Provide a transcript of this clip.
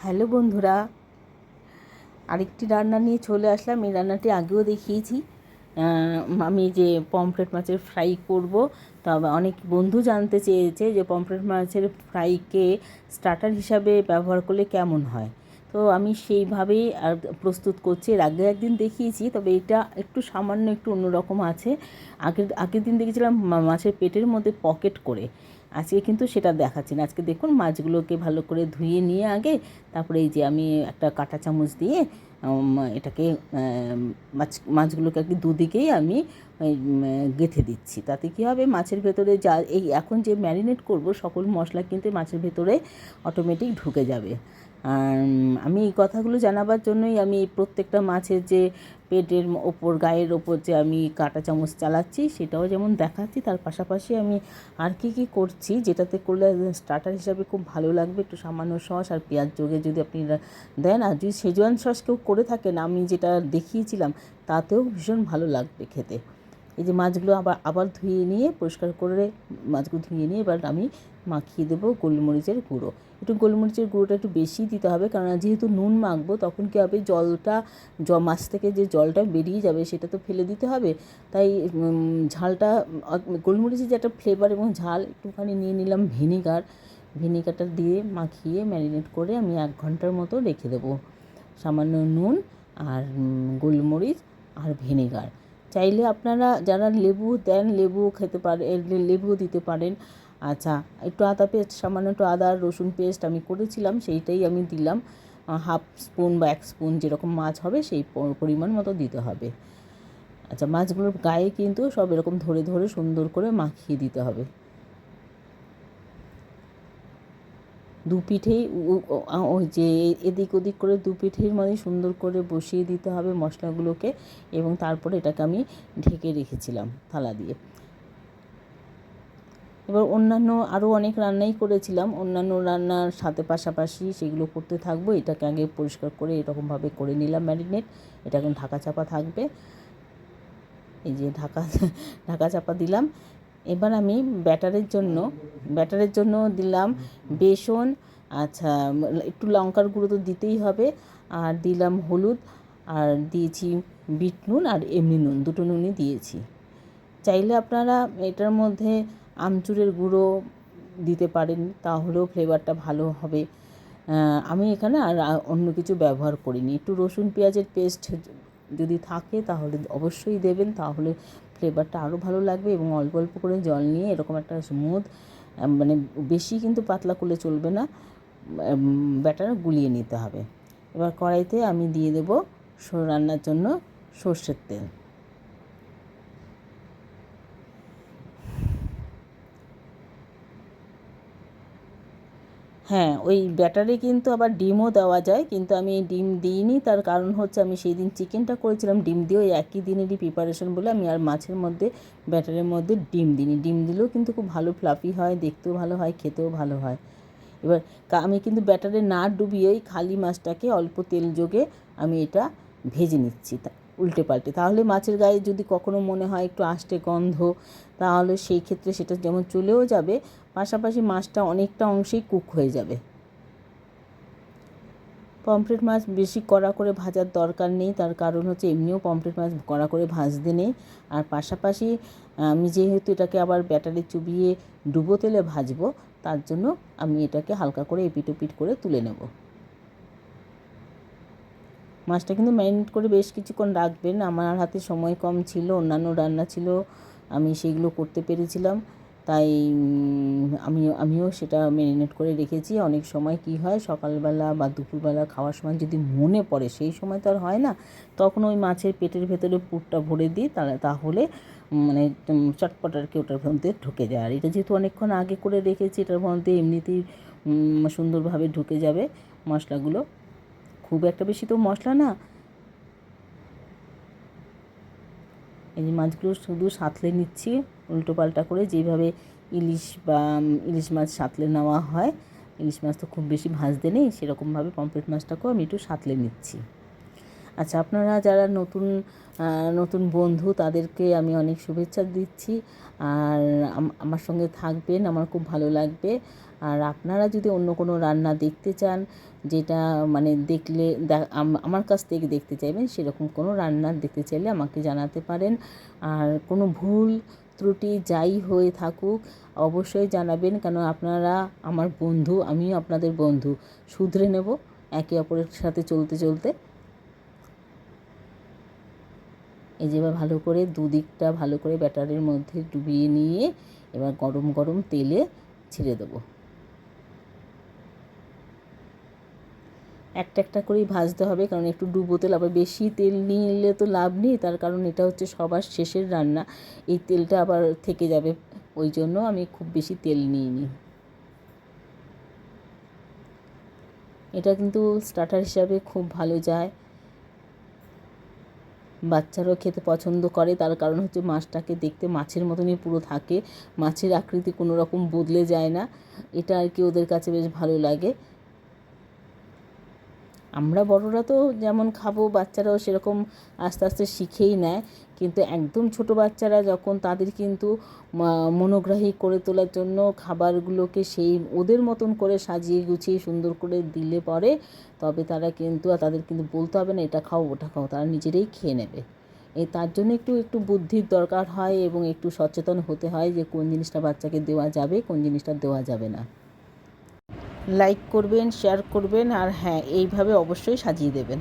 Hello বন্ধুরা, আরেকটি রান্না নিয়ে চলে আসলাম। এই রান্নাটি আগেও দেখিয়েছি। আমি যে পমফ্রেট মাছের ফ্রাই করব, তবে অনেক বন্ধু জানতে চেয়েছে যে পমফ্রেট মাছের ফ্রাইকে স্টার্টার হিসাবে ব্যবহার করলে কেমন হয়। তো আমি সেইভাবেই আর প্রস্তুত করছি। এর আগে একদিন দেখিয়েছি, তবে এটা একটু সামান্য একটু অন্যরকম আছে। আগের দিন দেখেছিলাম মাছের পেটের মধ্যে পকেট করে। আজকে কিন্তু সেটা দেখাচ্ছি না। আজকে দেখুন, মাছগুলোকে ভালো করে ধুয়ে নিয়ে আগে তারপরে এই যে আমি একটা কাঁটা চামচ দিয়ে এটাকে মাছগুলোকে আর কি দুদিকেই আমি গেঁথে দিচ্ছি। তাতে কী হবে, মাছের ভেতরে যা এই এখন যে ম্যারিনেট করব সকল মশলা কিন্তু মাছের ভেতরে অটোমেটিক ঢুকে যাবে। আর আমি এই কথাগুলো জানাবার জন্যই আমি প্রত্যেকটা মাছের যে পেটের ওপর গায়ের ওপর যে আমি কাঁটা চামচ চালাচ্ছি সেটাও যেমন দেখাচ্ছি, তার পাশাপাশি আমি আর কি করছি যেটাতে করলে স্টার্টার হিসাবে খুব ভালো লাগবে। একটু সামান্য সস আর পেঁয়াজ যোগে যদি আপনি দেন, আর যদি শেজওয়ান সস কেউ করে থাকেন আমি যেটা দেখিয়েছিলাম তাতেও ভীষণ ভালো লাগবে খেতে। এই যে মাছগুলো আবার ধুয়ে নিয়ে পরিষ্কার করে মাছগুলো ধুয়ে নিয়ে এবার আমি মাখিয়ে দেবো গোলমরিচের গুঁড়ো। একটু গোলমরিচের গুঁড়োটা একটু বেশি দিতে হবে, কারণ যেহেতু নুন মাখবো তখন কী হবে, জলটা মাছ থেকে যে জলটা বেরিয়ে যাবে সেটা তো ফেলে দিতে হবে। তাই ঝালটা, গোলমরিচের যে একটা ফ্লেভার এবং ঝাল, একটুখানি নিয়ে নিলাম ভিনিগারটা দিয়ে মাখিয়ে ম্যারিনেট করে আমি 1 ঘন্টার মতো রেখে দেবো। সামান্য নুন আর গোলমরিচ আর ভিনেগার। চাইলে আপনারা যারা লেবু দেন লেবুও খেতে পারে, লেবুও দিতে পারেন। আচ্ছা, একটু আদা পেস্ট, সামান্য একটু আদা রসুন পেস্ট আমি করেছিলাম, সেইটাই আমি দিলাম। 1/2 স্পুন বা 1 স্পুন যেরকম মাছ হবে সেই পরিমাণ মতো দিতে হবে। আচ্ছা, মাছগুলোর গায়ে কিন্তু সব এরকম ধরে ধরে সুন্দর করে মাখিয়ে দিতে হবে। দু পিঠেই ওই যে এদিক ওদিক করে দু পিঠের মধ্যে সুন্দর করে বসিয়ে দিতে হবে মশলাগুলোকে, এবং তারপরে এটাকে আমি ঢেকে রেখেছিলাম থালা দিয়ে। এবার অন্যান্য আরও অনেক রান্নাই করেছিলাম, অন্যান্য রান্নার সাথে পাশাপাশি সেগুলো করতে থাকবো। এটাকে আগে পরিষ্কার করে এরকমভাবে করে নিলাম ম্যারিনেট। এটা এখন ঢাকা চাপা থাকবে। এই যে ঢাকা চাপা দিলাম। এবার আমি ব্যাটারের জন্য দিলাম বেসন। আচ্ছা, একটু লঙ্কার গুঁড়ো তো দিতেই হবে, আর দিলাম হলুদ, আর দিয়েছি বিট নুন আর এমনি নুন, দুটো নুনই দিয়েছি। চাইলে আপনারা এটার মধ্যে আমচুরের গুঁড়ো দিতে পারেন, তাহলেও ফ্লেভারটা ভালো হবে। আমি এখানে আর অন্য কিছু ব্যবহার করিনি। একটু রসুন পেঁয়াজের পেস্ট যদি থাকে তাহলে অবশ্যই দেবেন, তাহলে ফ্লেভারটা আরও ভালো লাগবে। এবং অল্প অল্প করে জল নিয়ে এরকম একটা স্মুথ, মানে বেশি কিন্তু পাতলা করলে চলবে না, ব্যাটার গুলিয়ে নিতে হবে। এবার কড়াইতে আমি দিয়ে দেবো রান্নার জন্য সর্ষের তেল। হ্যাঁ, ওই ব্যাটারে কিন্তু আবার ডিমও দেওয়া যায়, কিন্তু আমি ডিম দিইনি। তার কারণ হচ্ছে আমি সেই দিন চিকেনটা করেছিলাম ডিম দিয়ে, ওই একই দিনেরই প্রিপারেশন বলে আমি আর মাছের মধ্যে ব্যাটারের মধ্যে ডিম দিইনি। ডিম দিলেও কিন্তু খুব ভালো ফ্লাফি হয়, দেখতেও ভালো হয়, খেতেও ভালো হয়। এবার আমি কিন্তু ব্যাটারে না ডুবিয়েই খালি মাছটাকে অল্প তেল যোগে আমি এটা ভেজে নিচ্ছি উল্টে পাল্টে। তাহলে মাছের গায়ে যদি কখনো মনে হয় একটু আষ্টে গন্ধ, তাহলে সেই ক্ষেত্রে সেটা যেমন চলেও যাবে, পাশাপাশি মাছটা অনেকটা অংশেই কুক হয়ে যাবে। পমফ্রেট মাছ বেশি কড়া করে ভাজার দরকার নেই, তার কারণ হচ্ছে এমনিও পমফ্রেট মাছ কড়া করে ভাজতে নেই। আর পাশাপাশি আমি যেহেতু এটাকে আবার ব্যাটারে চুবিয়ে ডুবো তেলে ভাজবো, তার জন্য আমি এটাকে হালকা করে এপিট ওপিট করে তুলে নেব। মাছটা কিন্তু ম্যারিনেট করে বেশ কিছুক্ষণ রাখবেন। আমার হাতে সময় কম ছিল, অন্যান্য রান্না ছিল, আমি সেইগুলো করতে পেরেছিলাম, তাই আমিও সেটা ম্যারিনেট করে রেখেছি। অনেক সময় কি হয়, সকালবেলা বা দুপুরবেলা খাওয়ার সময় যদি মনে পড়ে, সেই সময় তো আর হয় না, তখন ওই মাছের পেটের ভেতরে পুরটা ভরে দিই, তাহলে মানে চটপট আর কি ওটার মধ্যে ঢুকে যায়। আর এটা যেহেতু অনেকক্ষণ আগে করে রেখেছি, এটার মধ্যে এমনিতেই সুন্দরভাবে ঢুকে যাবে মশলাগুলো। খুব একটা বেশি তো মশলা না। এই যে মাছগুলো শুধু সাঁতলে নিচ্ছি উল্টো পাল্টা করে, যেভাবে ইলিশ মাছ সাঁতলে নেওয়া হয়। ইলিশ মাছ তো খুব বেশি ভাজতে নেই, সেরকমভাবে পমফ্রেট মাছটাকেও আমি একটু সাঁতলে নিচ্ছি। আচ্ছা, আপনারা যারা নতুন নতুন বন্ধু তাদেরকে আমি অনেক শুভেচ্ছা দিচ্ছি। আর আমার সঙ্গে থাকবেন, আমার খুব ভালো লাগবে। আর আপনারা যদি অন্য কোনো রান্না দেখতে চান, যেটা মানে দেখলে আমার কাছ থেকে দেখতে চাইবেন, সেরকম কোনো রান্না দেখতে চাইলে আমাকে জানাতে পারেন। আর কোনো ভুল ত্রুটি যাই হয়ে থাকুক অবশ্যই জানাবেন, কেন আপনারা আমার বন্ধু, আমিও আপনাদের বন্ধু। শুধরে নেব একে অপরের সাথে চলতে চলতে। এই যে এবার ভালো করে দুদিকটা ভালো করে ব্যাটারের মধ্যে ডুবিয়ে নিয়ে এবার গরম গরম তেলে ছেড়ে দেবো। একটা একটা করেই ভাজতে হবে, কারণ একটু ডুবো তেল, আবার বেশি তেল নিলে তো লাভ নেই, তার কারণ এটা হচ্ছে সবার শেষের রান্না, এই তেলটা আবার থেকে যাবে, ওই জন্য আমি খুব বেশি তেল নিইনি। এটা কিন্তু স্টার্টার হিসাবে খুব ভালো যায়, বাচ্চারাও খেতে পছন্দ করে, তার কারণ হচ্ছে মাছটাকে দেখতে মাছের মতনই পুরো থাকে, মাছের আকৃতি কোনো রকম বদলে যায় না, এটা আর কি ওদের কাছে বেশ ভালো লাগে। আমরা বড়রা তো যেমন খাবো, বাচ্চারাও সেরকম আস্তে আস্তে শিখেই নেয়, কিন্তু একদম ছোট বাচ্চারা যখন, তাদের কিন্তু মনোগ্রাহী করে তোলার জন্য খাবারগুলোকে সেই ওদের মতন করে সাজিয়ে গুছিয়ে সুন্দর করে দিলে পরে তবে তারা কিন্তু, আর তাদের কিন্তু বলতে হবে না এটা খাও ওটা খাও, তারা নিজেরাই খেয়ে নেবে। তার জন্য একটু একটু বুদ্ধির দরকার হয় এবং একটু সচেতন হতে হয় যে কোন জিনিসটা বাচ্চাকে দেওয়া যাবে, কোন জিনিসটা দেওয়া যাবে না। লাইক করবেন, শেয়ার করবেন, আর হ্যাঁ, এইভাবে অবশ্যই সাজিয়ে দেবেন।